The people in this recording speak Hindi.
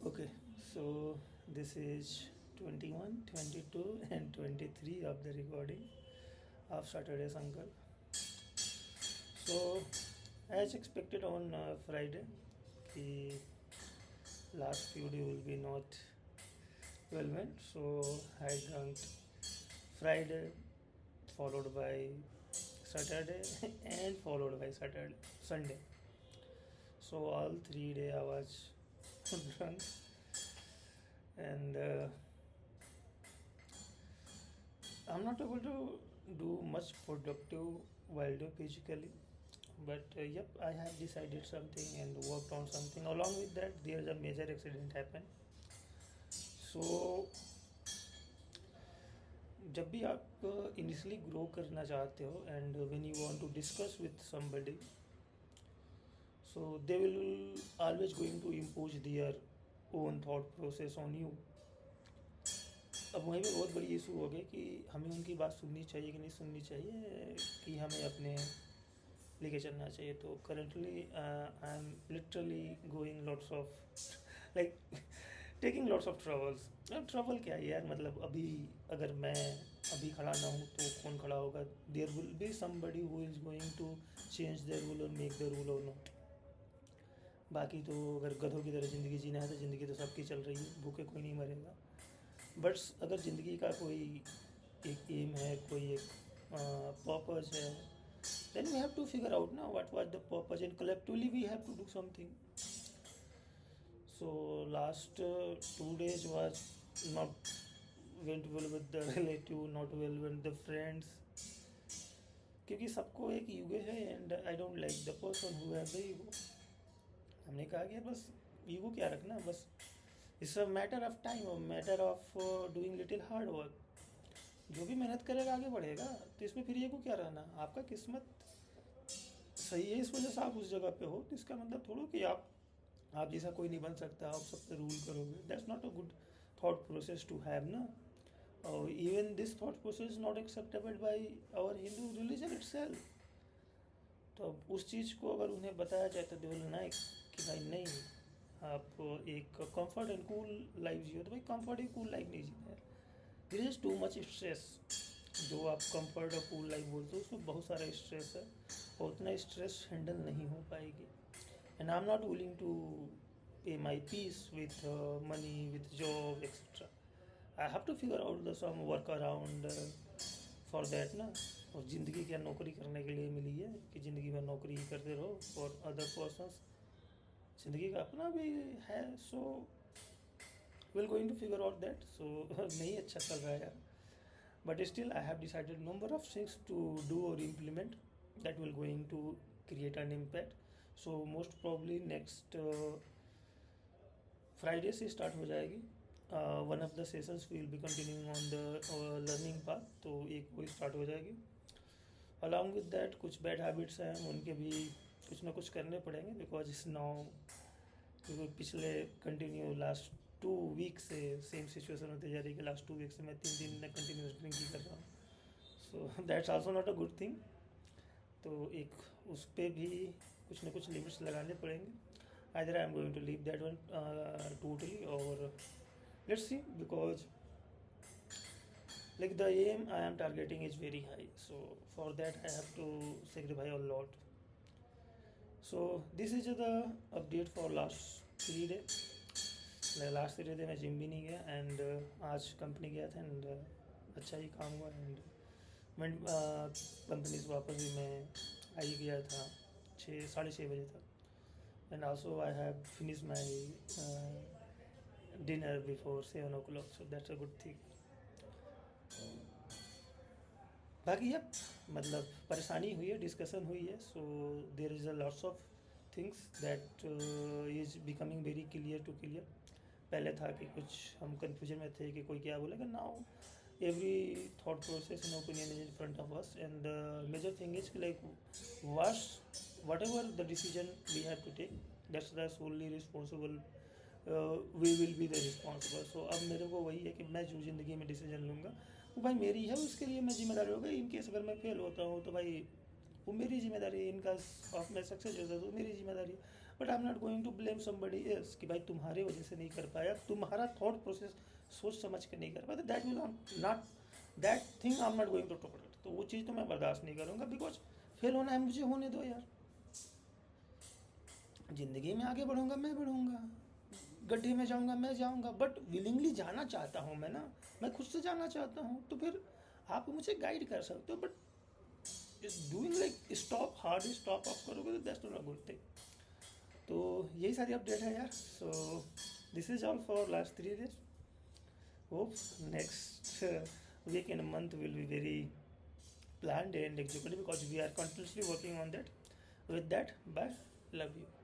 Okay, so this is 21, 22, and 23 of the recording of Saturday Sankalp. So, as expected on Friday, the last few days will be not well went. So, I drank Friday, followed by Saturday, and followed by Sunday. So, all 3 days I was drunk, and I'm not able to do much productive while do physically, but yep, I have decided something and worked on something. Along with that, there's a major accident happened. So जब भी आप इनिशियली ग्रो करना चाहते हो and when you want to discuss with somebody so they will always going to impose their own thought process on you. अब वहीं पे बहुत बड़ी इशू हो गई कि हमें उनकी बात सुननी चाहिए कि नहीं सुननी चाहिए, कि हमें अपने लेके चलना चाहिए. तो currently I am literally going lots of like taking lots of troubles. Trouble क्या है यार, मतलब अभी अगर मैं अभी खड़ा ना हूँ तो कौन खड़ा होगा. There will be somebody who is going to change their rule or make their rule or not. बाकी तो अगर गधों की तरह ज़िंदगी जीना है तो ज़िंदगी तो सबकी चल रही है, भूखे कोई नहीं मरेगा. बट अगर ज़िंदगी का कोई एक एम है, कोई एक पर्पज़ है, then we have to figure out now what was the purpose and collectively we have to do something. So last 2 days was not went well with the relative, not well with the friends, क्योंकि सबको एक ईगो है and I don't like the person who have the ego. हमने कहा कि बस ईगो क्या रखना, बस it's a matter of time, a matter of doing little hard work. जो भी मेहनत करेगा आगे बढ़ेगा. तो इसमें फिर ईगो क्या रहना. आपका किस्मत सही है इस वजह से आप उस जगह पे हो, तो इसका मतलब थोड़ा कि आप जैसा कोई नहीं बन सकता, आप सब पे रूल करोगे. That's not a good thought process to have ना. और even this thought process is not acceptable by our Hindu religion itself. तो अब उस चीज़ को अगर उन्हें बताया जाए तो दे विल लाइक कि भाई नहीं, आप एक कंफर्ट एंड कूल लाइफ जियो. तो भाई कंफर्ट एंड कूल लाइफ नहीं जीना है. There is too much stress. जो आप कंफर्ट और कूल लाइफ बोलते हो उसमें बहुत सारा स्ट्रेस है और उतना स्ट्रेस हैंडल नहीं हो पाएगी. And I am not willing to pay my peace with money, with job etcetera. I have to figure out the some work around for that ना. और ज़िंदगी क्या नौकरी करने के लिए मिली है कि ज़िंदगी में नौकरी ही करते रहो फॉर अदर पर्सनस. ज़िंदगी का अपना भी है. So will going to figure out that. So नहीं अच्छा चल रहा है यार. But still I have decided number of things to do or implement that will going to create an impact. So most probably next Friday से start हो जाएगी. One of the sessions we will be continuing on the learning path, तो एक वो start हो जाएगी. Along with that कुछ bad habits हैं उनके भी कुछ ना कुछ करने पड़ेंगे, because it's now क्योंकि पिछले कंटिन्यू लास्ट 2 वीक से सेम सिचुएशन होती जा रही है कि लास्ट 2 वीक से मैं 3 दिन में कंटिन्यूस ड्रिंक ही कर रहा हूँ. So that's also not a good thing. तो एक उस पर भी कुछ ना कुछ लिमिट्स लगाने पड़ेंगे. Either I am going to leave that one totally और let's see, because like the aim I am targeting is very high, so for that I have to sacrifice a lot. So this is the update for last 3 days. Last 3 day मैं जिम भी नहीं गया एंड आज कंपनी गया था एंड अच्छा ही काम हुआ. एंड मैं कंपनी से वापस भी मैं आ ही गया था 6-6:30 बजे तक. And also I have finish my dinner before 7 o'clock, so that's a good thing. बाकी अब मतलब परेशानी हुई है, डिस्कशन हुई है. So there is a lots of things that is becoming very clear to clear. पहले था कि कुछ हम कन्फ्यूजन में थे कि कोई क्या बोलेगा. Now every thought process and opinion is in front of us and the major thing is like whatever the decision we have to take, that's the solely responsible, we will be the responsible. So अब मेरे को वही है कि मैं जो ज़िंदगी में डिसीजन लूँगा वो भाई मेरी है, उसके लिए मैं जिम्मेदार होगा. इन केस अगर मैं फेल होता हूँ तो भाई वो मेरी जिम्मेदारी है. इनका ऑफ में सक्सेस होता है तो मेरी जिम्मेदारी है. But I am not going to blame somebody else कि भाई तुम्हारे वजह से नहीं कर पाया, तुम्हारा थॉट प्रोसेस सोच समझ के नहीं कर पाया, that will not, that thing I am not going to tolerate. तो वो चीज़ तो मैं बर्दाश्त नहीं करूँगा, बिकॉज फेल होना है मुझे, होने दो यार, ज़िंदगी में आगे बढ़ूँगा मैं बढ़ूँगा, गड्ढे में जाऊँगा मैं जाऊँगा, बट विलिंगली जाना चाहता हूँ मैं ना, मैं खुद से जाना चाहता हूँ, तो फिर आप मुझे गाइड कर सकते हो, but doing like stop hard stop of करोगे तो that's not a good thing. तो यही सारी अपडेट है यार। So this is all for last 3 days। Hope next week and a month will be very planned and executed because we are continuously working on that. With that, bye, love you.